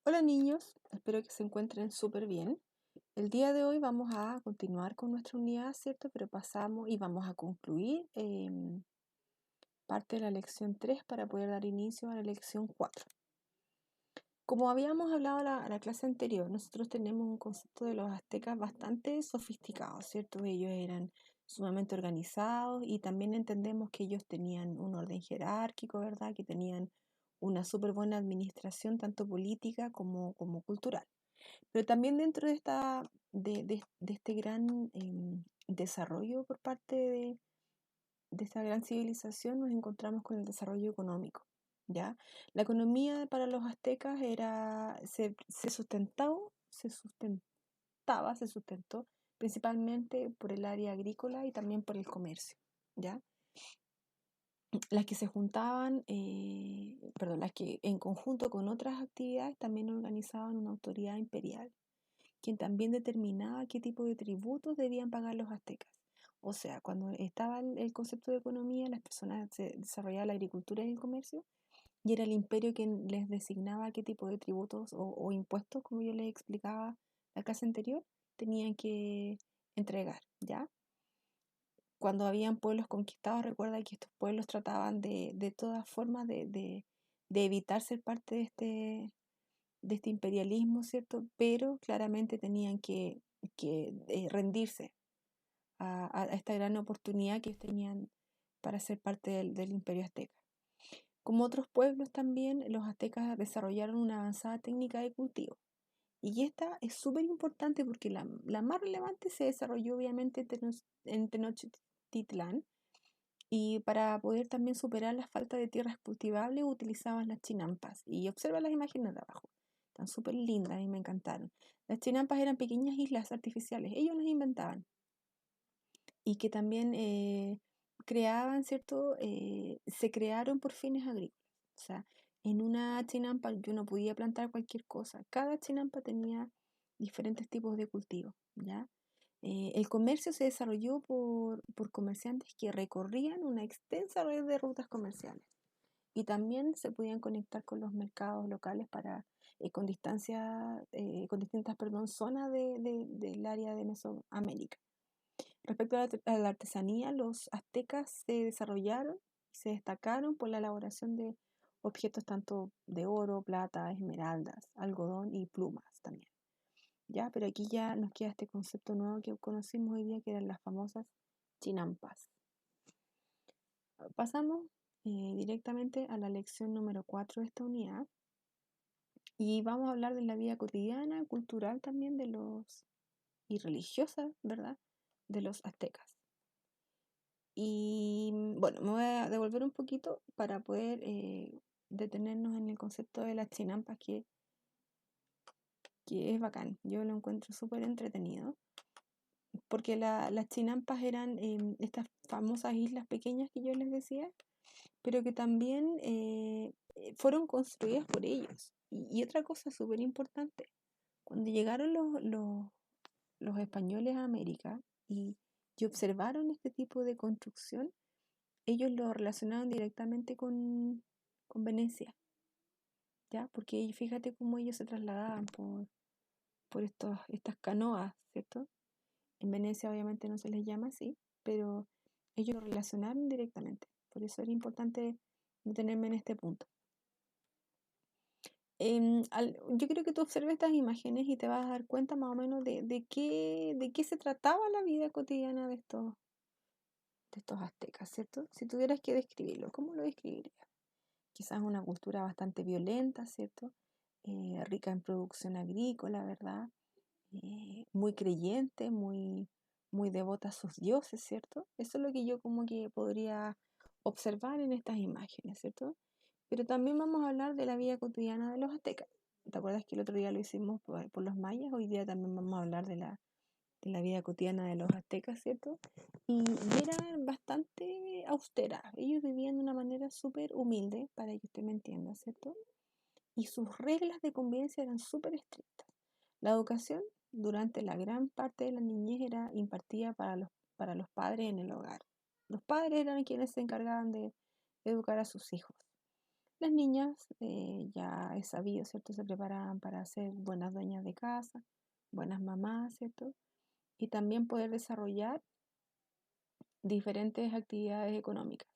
Hola niños, espero que se encuentren súper bien. El día de hoy vamos a continuar con nuestra unidad, ¿cierto? Pero pasamos y vamos a concluir parte de la lección 3 para poder dar inicio a la lección 4. Como habíamos hablado la clase anterior, nosotros tenemos un concepto de los aztecas bastante sofisticado, ¿cierto? Ellos eran sumamente organizados y también entendemos que ellos tenían un orden jerárquico, ¿verdad? Que tenían una súper buena administración, tanto política como cultural. Pero también dentro de este gran desarrollo por parte de esta gran civilización nos encontramos con el desarrollo económico, ¿ya? La economía para los aztecas se sustentó principalmente por el área agrícola y también por el comercio, ¿ya? Las que se juntaban, las que en conjunto con otras actividades también organizaban una autoridad imperial quien también determinaba qué tipo de tributos debían pagar los aztecas. O sea, cuando estaba el concepto de economía, las personas se desarrollaba la agricultura y el comercio, y era el imperio quien les designaba qué tipo de tributos o impuestos, como yo les explicaba la clase anterior, tenían que entregar, ¿ya? Cuando habían pueblos conquistados, recuerda que estos pueblos trataban de todas formas de evitar ser parte de este imperialismo, ¿cierto? Pero claramente tenían que rendirse a esta gran oportunidad que ellos tenían para ser parte del imperio azteca. Como otros pueblos también, los aztecas desarrollaron una avanzada técnica de cultivo. Y esta es súper importante porque la más relevante se desarrolló obviamente en Tenochtitlán, y para poder también superar la falta de tierras cultivables utilizaban las chinampas. Y observa las imágenes de abajo. Están súper lindas y me encantaron. Las chinampas eran pequeñas islas artificiales. Ellos las inventaban. Y que también creaban, ¿cierto? Se crearon por fines agrícolas. O sea, en una chinampa yo no podía plantar cualquier cosa. Cada chinampa tenía diferentes tipos de cultivo, ¿ya? El comercio se desarrolló por comerciantes que recorrían una extensa red de rutas comerciales y también se podían conectar con los mercados locales con con distintas, perdón, zonas del área de Mesoamérica. Respecto a la artesanía, los aztecas se desarrollaron y se destacaron por la elaboración de objetos tanto de oro, plata, esmeraldas, algodón y plumas también. ¿Ya? Pero aquí ya nos queda este concepto nuevo que conocimos hoy día, que eran las famosas chinampas. Pasamos directamente a la lección número 4 de esta unidad y vamos a hablar de la vida cotidiana, cultural también y religiosa, ¿verdad? De los aztecas. Y bueno, me voy a devolver un poquito para poder detenernos en el concepto de las chinampas, que es bacán. Yo lo encuentro súper entretenido. Porque las chinampas eran estas famosas islas pequeñas que yo les decía, pero que también fueron construidas por ellos. Y otra cosa súper importante, cuando llegaron los españoles a América y observaron este tipo de construcción, ellos lo relacionaron directamente con Venecia, ¿ya? Porque fíjate cómo ellos se trasladaban por estas canoas, ¿cierto? En Venecia obviamente no se les llama así, pero ellos lo relacionaron directamente. Por eso era importante detenerme en este punto. Yo creo que tú observes estas imágenes y te vas a dar cuenta más o menos de qué se trataba la vida cotidiana de estos aztecas, ¿cierto? Si tuvieras que describirlo, ¿cómo lo describirías? Quizás una cultura bastante violenta, ¿cierto? Rica en producción agrícola, ¿verdad? Muy creyente, muy devota a sus dioses, ¿cierto? Eso es lo que yo como que podría observar en estas imágenes, ¿cierto? Pero también vamos a hablar de la vida cotidiana de los aztecas. ¿Te acuerdas que el otro día lo hicimos por los mayas? Hoy día también vamos a hablar de la vida cotidiana de los aztecas, ¿cierto? Y eran bastante austeras. Ellos vivían de una manera súper humilde, para que usted me entienda, ¿cierto? Y sus reglas de convivencia eran súper estrictas. La educación durante la gran parte de la niñez era impartida para los padres en el hogar. Los padres eran quienes se encargaban de educar a sus hijos. Las niñas, ya es sabido, ¿cierto? Se preparaban para ser buenas dueñas de casa, buenas mamás, ¿cierto? Y también poder desarrollar diferentes actividades económicas.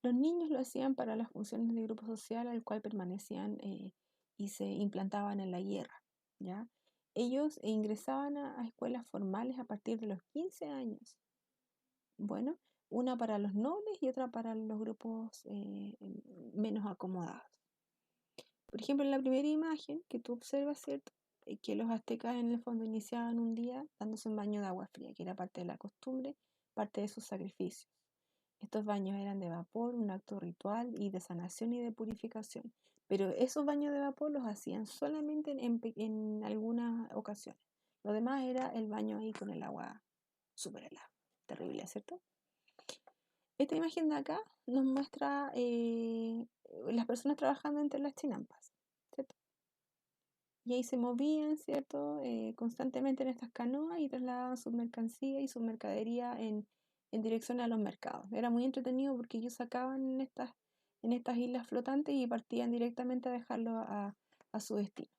Los niños lo hacían para las funciones de grupo social al cual permanecían y se implantaban en la guerra, ¿ya? Ellos ingresaban a escuelas formales a partir de los 15 años. Bueno, una para los nobles y otra para los grupos menos acomodados. Por ejemplo, en la primera imagen que tú observas, ¿cierto? Que los aztecas en el fondo iniciaban un día dándose un baño de agua fría, que era parte de la costumbre, parte de sus sacrificios. Estos baños eran de vapor, un acto ritual y de sanación y de purificación. Pero esos baños de vapor los hacían solamente en algunas ocasiones. Lo demás era el baño ahí con el agua súper helada. Terrible, ¿cierto? Esta imagen de acá nos muestra las personas trabajando entre las chinampas, ¿cierto? Y ahí se movían, ¿cierto? Constantemente en estas canoas y trasladaban su mercancía y su mercadería en dirección a los mercados. Era muy entretenido porque ellos sacaban en estas islas flotantes y partían directamente a dejarlo a su destino.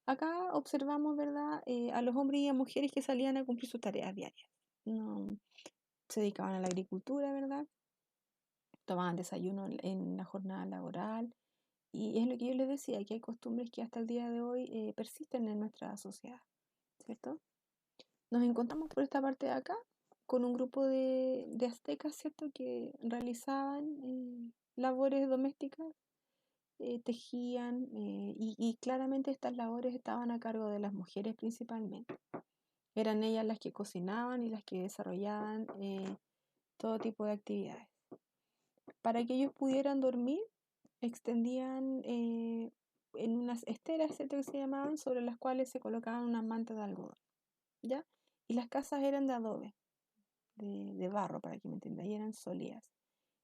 Acá observamos, ¿verdad? A los hombres y a mujeres que salían a cumplir sus tareas diarias. No, se dedicaban a la agricultura, ¿verdad? Tomaban desayuno en la jornada laboral. Y es lo que yo les decía, que hay costumbres que hasta el día de hoy persisten en nuestra sociedad, ¿cierto? Nos encontramos por esta parte de acá con un grupo de aztecas, ¿cierto? Que realizaban labores domésticas, tejían y claramente estas labores estaban a cargo de las mujeres principalmente. Eran ellas las que cocinaban y las que desarrollaban todo tipo de actividades. Para que ellos pudieran dormir, extendían en unas esteras, ¿cierto? Que se llamaban, sobre las cuales se colocaban unas mantas de algodón, ¿ya? Y las casas eran de adobe, de barro, para que me entiendan, y eran sólidas.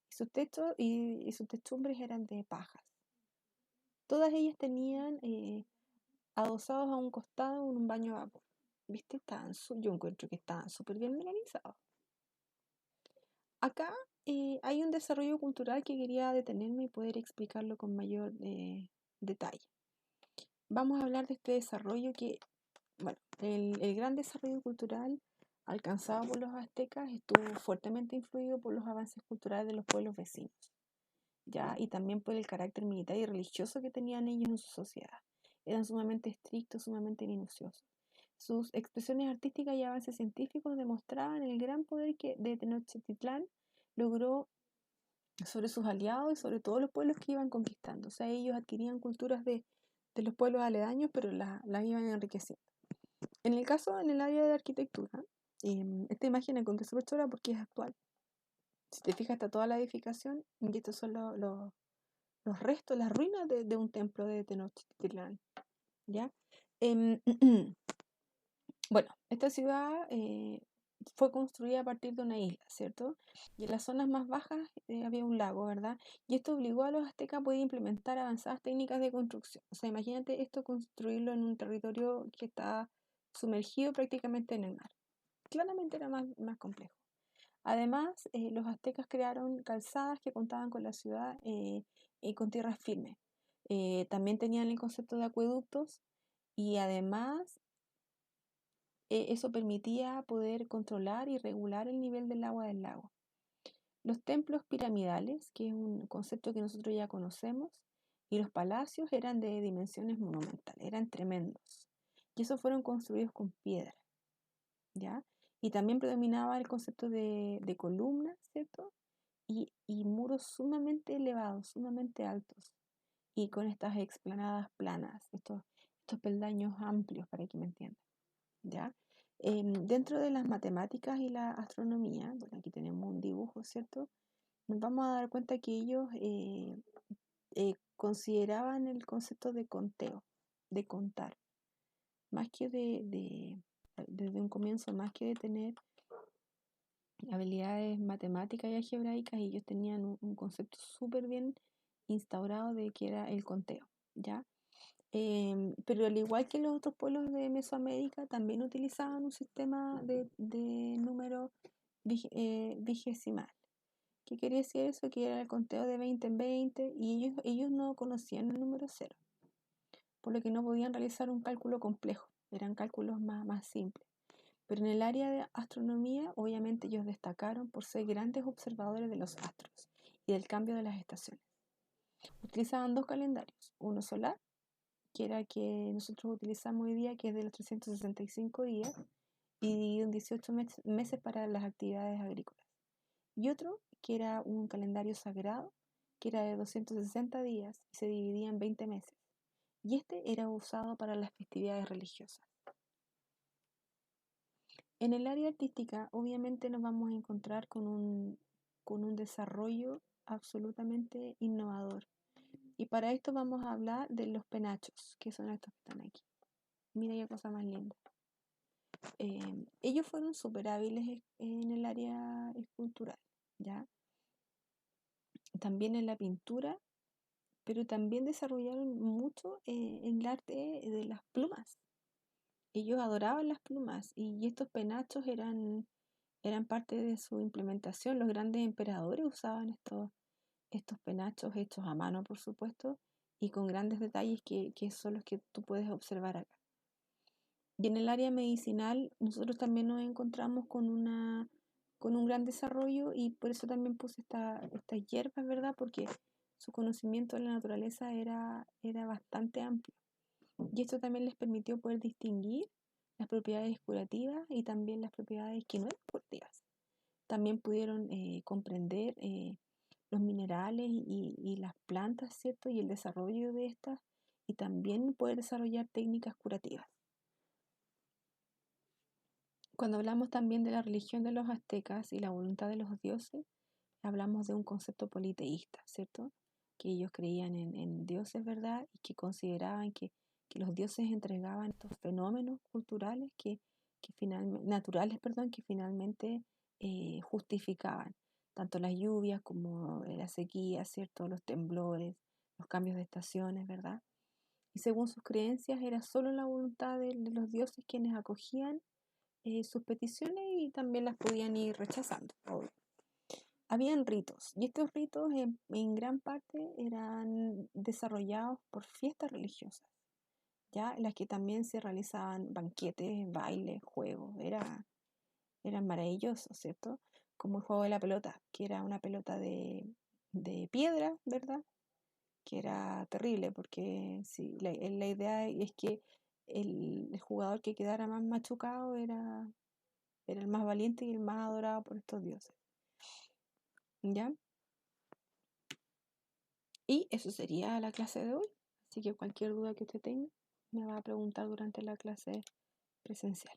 Y sus techos y sus techumbres eran de pajas. Todas ellas tenían adosados a un costado un baño de vapor. ¿Viste? Yo encuentro que estaban súper bien organizados. Acá hay un desarrollo cultural que quería detenerme y poder explicarlo con mayor detalle. Vamos a hablar de este desarrollo que, bueno, el gran desarrollo cultural alcanzado por los aztecas estuvo fuertemente influido por los avances culturales de los pueblos vecinos, ¿ya? Y también por el carácter militar y religioso que tenían ellos en su sociedad. Eran sumamente estrictos, sumamente minuciosos. Sus expresiones artísticas y avances científicos demostraban el gran poder que de Tenochtitlán logró sobre sus aliados y sobre todos los pueblos que iban conquistando. O sea, ellos adquirían culturas de los pueblos aledaños, pero las iban enriqueciendo. En el caso, en el área de arquitectura, esta imagen la encontré súper chula porque es actual. Si te fijas, está toda la edificación y estos son los restos, las ruinas de un templo de Tenochtitlán, ¿ya? Em, bueno, esta ciudad fue construida a partir de una isla, ¿cierto? Y en las zonas más bajas había un lago, ¿verdad? Y esto obligó a los aztecas a poder implementar avanzadas técnicas de construcción. O sea, imagínate esto construirlo en un territorio que está sumergido prácticamente en el mar. Claramente era más complejo. Además, los aztecas crearon calzadas que contaban con la ciudad y con tierras firmes. También tenían el concepto de acueductos y además eso permitía poder controlar y regular el nivel del agua del lago. Los templos piramidales, que es un concepto que nosotros ya conocemos, y los palacios eran de dimensiones monumentales, eran tremendos. Y esos fueron construidos con piedra, ¿ya? Y también predominaba el concepto de columnas, ¿cierto? Y muros sumamente elevados, sumamente altos, y con estas explanadas planas, estos peldaños amplios, para que me entiendan, ¿ya? Dentro de las matemáticas y la astronomía, bueno, aquí tenemos un dibujo, ¿cierto? Nos vamos a dar cuenta que ellos consideraban el concepto de conteo, de contar, más que desde un comienzo, más que de tener habilidades matemáticas y algebraicas, ellos tenían un concepto súper bien instaurado de que era el conteo, ¿ya? Pero al igual que los otros pueblos de Mesoamérica, también utilizaban un sistema de número vigesimal, ¿Qué quería decir eso? Que era el conteo de 20 en 20 y ellos no conocían el número cero, por lo que no podían realizar un cálculo complejo, eran cálculos más simples. Pero en el área de astronomía, obviamente ellos destacaron por ser grandes observadores de los astros y del cambio de las estaciones. Utilizaban dos calendarios, uno solar, que era el que nosotros utilizamos hoy día, que es de los 365 días, y dividido en 18 meses para las actividades agrícolas. Y otro, que era un calendario sagrado, que era de 260 días y se dividía en 20 meses. Y este era usado para las festividades religiosas. En el área artística, obviamente nos vamos a encontrar con un desarrollo absolutamente innovador. Y para esto vamos a hablar de los penachos, que son estos que están aquí. Mira qué cosa más linda. Ellos fueron súper hábiles en el área escultural, ¿ya? También en la pintura, pero también desarrollaron mucho en el arte de las plumas. Ellos adoraban las plumas y estos penachos eran parte de su implementación. Los grandes emperadores usaban estos penachos hechos a mano, por supuesto, y con grandes detalles que son los que tú puedes observar acá. Y en el área medicinal nosotros también nos encontramos con un gran desarrollo y por eso también puse estas hierbas, ¿verdad? Porque su conocimiento de la naturaleza era bastante amplio. Y esto también les permitió poder distinguir las propiedades curativas y también las propiedades que no eran curativas. También pudieron comprender los minerales y las plantas, ¿cierto? Y el desarrollo de estas y también poder desarrollar técnicas curativas. Cuando hablamos también de la religión de los aztecas y la voluntad de los dioses, hablamos de un concepto politeísta, ¿cierto? Que ellos creían en dioses, ¿verdad? Y que consideraban que los dioses entregaban estos fenómenos culturales naturales, perdón, que finalmente justificaban tanto las lluvias como la sequía, ¿cierto? Los temblores, los cambios de estaciones, ¿verdad? Y según sus creencias era solo la voluntad de los dioses quienes acogían sus peticiones y también las podían ir rechazando, obvio. Habían ritos y estos ritos en gran parte eran desarrollados por fiestas religiosas, ya en las que también se realizaban banquetes, bailes, juegos, eran maravillosos, ¿cierto? Como el juego de la pelota, que era una pelota de piedra, ¿verdad? Que era terrible porque sí, la idea es que el jugador que quedara más machucado era el más valiente y el más adorado por estos dioses. ¿Ya? Y eso sería la clase de hoy. Así que cualquier duda que usted tenga me va a preguntar durante la clase presencial.